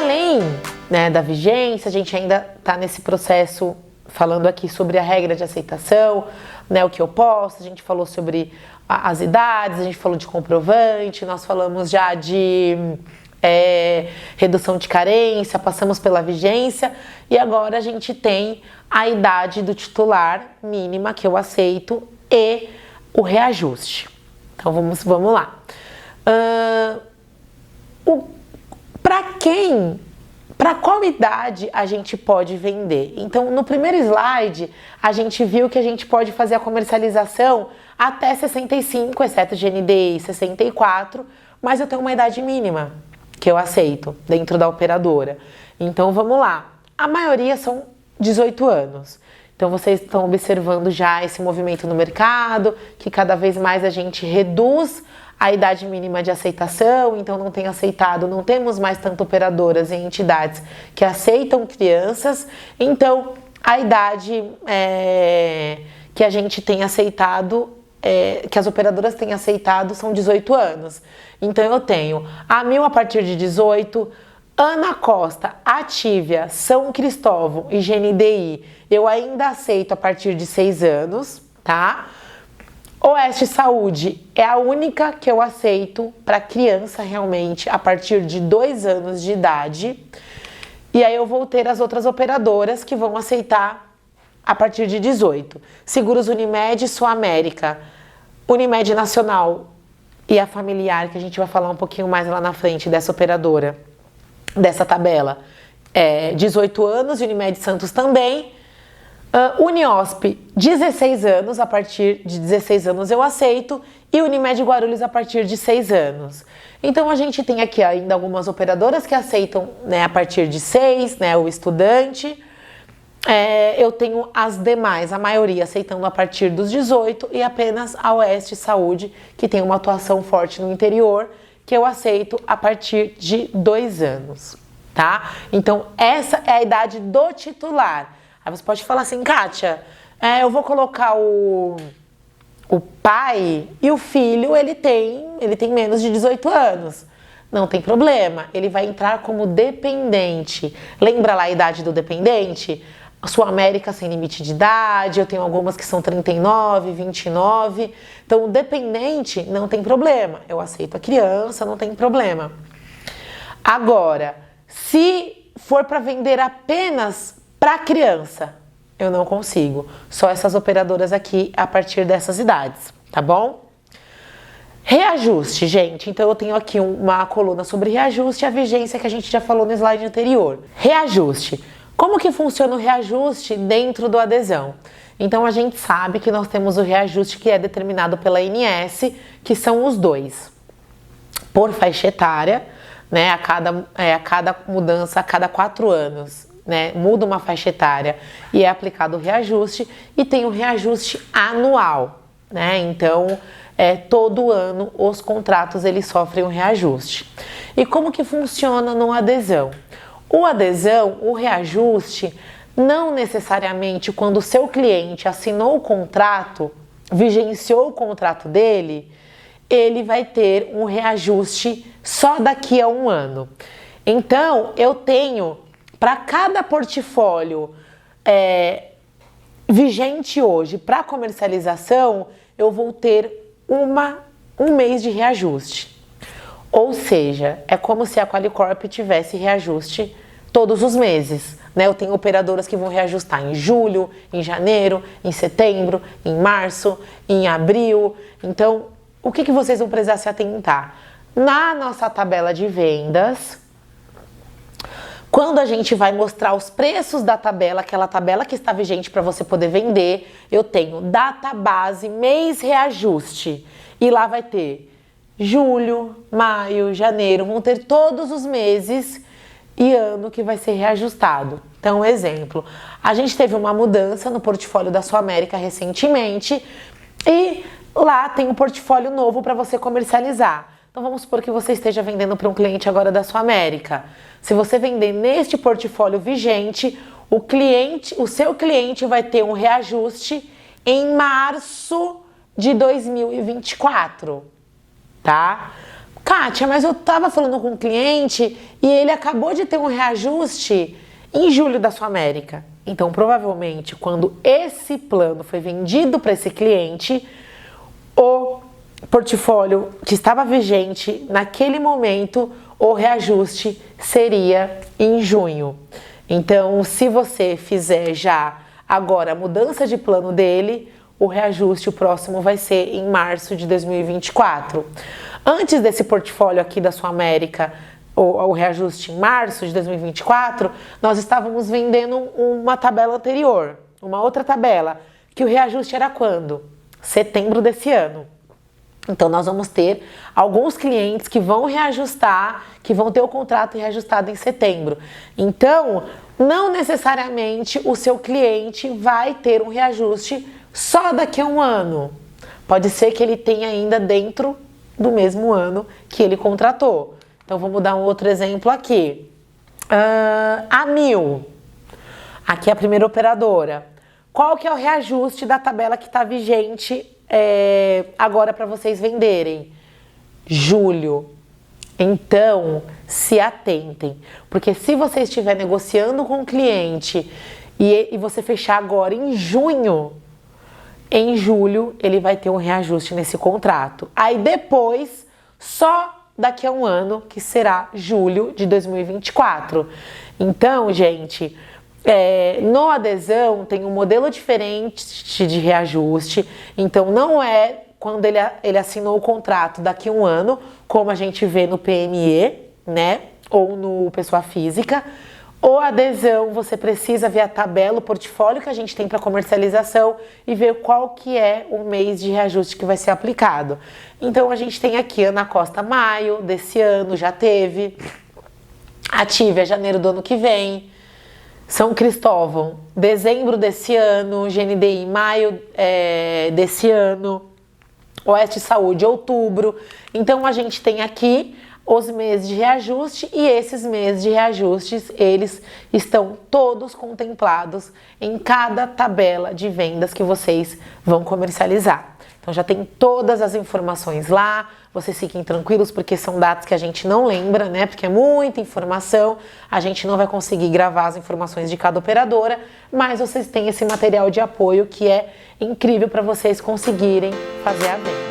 além, né, da vigência, a gente ainda está nesse processo falando aqui sobre a regra de aceitação, né, o que eu posso, a gente falou sobre as idades, a gente falou de comprovante, nós falamos já de redução de carência, passamos pela vigência e agora a gente tem a idade do titular mínima que eu aceito e o reajuste. Então vamos lá. Para qual idade a gente pode vender? Então, no primeiro slide, a gente viu que a gente pode fazer a comercialização até 65, exceto GNDI e 64, mas eu tenho uma idade mínima que eu aceito dentro da operadora. Então, vamos lá. A maioria são 18 anos. Então, vocês estão observando já esse movimento no mercado, que cada vez mais a gente reduz a idade mínima de aceitação, então não tem aceitado, não temos mais tanto operadoras e entidades que aceitam crianças, então a idade que a gente tem aceitado, que as operadoras têm aceitado são 18 anos. Então eu tenho a Mil a partir de 18, Ana Costa, Atívia, São Cristóvão e GNDI, eu ainda aceito a partir de 6 anos, tá? Oeste Saúde é a única que eu aceito para criança realmente a partir de 2 anos de idade. E aí eu vou ter as outras operadoras que vão aceitar a partir de 18. Seguros Unimed, Sul-América, Unimed Nacional e a Familiar, que a gente vai falar um pouquinho mais lá na frente dessa operadora, dessa tabela. 18 anos, Unimed Santos também. Uniosp, 16 anos, a partir de 16 anos eu aceito, e Unimed Guarulhos a partir de 6 anos. Então a gente tem aqui ainda algumas operadoras que aceitam, né, a partir de 6, né, o estudante. Eu tenho as demais, a maioria aceitando a partir dos 18 e apenas a Oeste Saúde, que tem uma atuação forte no interior, que eu aceito a partir de 2 anos, tá? Então essa é a idade do titular. Aí você pode falar assim, Kátia, eu vou colocar o pai e o filho, ele tem menos de 18 anos. Não tem problema, ele vai entrar como dependente. Lembra lá a idade do dependente? A Sul-América sem limite de idade, eu tenho algumas que são 39, 29. Então, o dependente não tem problema. Eu aceito a criança, não tem problema. Agora, se for para vender apenas para criança, eu não consigo. Só essas operadoras aqui a partir dessas idades, tá bom? Reajuste, gente. Então eu tenho aqui uma coluna sobre reajuste e a vigência que a gente já falou no slide anterior. Reajuste. Como que funciona o reajuste dentro do adesão? Então a gente sabe que nós temos o reajuste que é determinado pela ANS, que são os 2. Por faixa etária, né? A cada mudança, a cada 4 anos. Né, muda uma faixa etária e é aplicado o reajuste, e tem o reajuste anual, né? Então, todo ano os contratos eles sofrem um reajuste. E como que funciona no adesão? O adesão, o reajuste, não necessariamente quando o seu cliente assinou o contrato, vigenciou o contrato dele, ele vai ter um reajuste só daqui a 1 ano. Então, eu tenho para cada portfólio vigente hoje para comercialização, eu vou ter um mês de reajuste. Ou seja, é como se a Qualicorp tivesse reajuste todos os meses. Né? Eu tenho operadoras que vão reajustar em julho, em janeiro, em setembro, em março, em abril. Então, o que vocês vão precisar se atentar? Na nossa tabela de vendas, quando a gente vai mostrar os preços da tabela, aquela tabela que está vigente para você poder vender, eu tenho data base, mês reajuste. E lá vai ter julho, maio, janeiro, vão ter todos os meses e ano que vai ser reajustado. Então, exemplo, a gente teve uma mudança no portfólio da Sul-América recentemente e lá tem um portfólio novo para você comercializar. Então vamos supor que você esteja vendendo para um cliente agora da Sul-América. Se você vender neste portfólio vigente, o seu cliente vai ter um reajuste em março de 2024, tá? Kátia, mas eu tava falando com um cliente e ele acabou de ter um reajuste em julho da Sua América. Então, provavelmente, quando esse plano foi vendido para esse cliente, o portfólio que estava vigente naquele momento, o reajuste seria em junho. Então, se você fizer já agora a mudança de plano dele, o reajuste, o próximo, vai ser em março de 2024. Antes desse portfólio aqui da Sua América, o reajuste em março de 2024, nós estávamos vendendo uma tabela anterior, uma outra tabela, que o reajuste era quando? Setembro desse ano. Então, nós vamos ter alguns clientes que vão reajustar, que vão ter o contrato reajustado em setembro. Então, não necessariamente o seu cliente vai ter um reajuste só daqui a um ano. Pode ser que ele tenha ainda dentro do mesmo ano que ele contratou. Então, vamos dar um outro exemplo aqui. A Mil. Aqui é a primeira operadora. Qual que é o reajuste da tabela que está vigente agora para vocês venderem? Julho. Então, se atentem, porque se você estiver negociando com o cliente e você fechar agora em junho, em julho ele vai ter um reajuste nesse contrato. Aí depois, só daqui a um ano, que será julho de 2024. Então, gente, no adesão tem um modelo diferente de reajuste. Então, não é quando ele assinou o contrato daqui a um ano, como a gente vê no PME, né? Ou no pessoa física. O adesão, você precisa ver a tabela, o portfólio que a gente tem para comercialização e ver qual que é o mês de reajuste que vai ser aplicado. Então, a gente tem aqui Ana Costa maio desse ano, já teve. Ative janeiro do ano que vem. São Cristóvão, dezembro desse ano. GNDI, maio desse ano. Oeste Saúde, outubro. Então, a gente tem aqui os meses de reajuste e esses meses de reajustes, eles estão todos contemplados em cada tabela de vendas que vocês vão comercializar. Então, já tem todas as informações lá, vocês fiquem tranquilos, porque são dados que a gente não lembra, né? Porque é muita informação, a gente não vai conseguir gravar as informações de cada operadora, mas vocês têm esse material de apoio que é incrível para vocês conseguirem fazer a venda.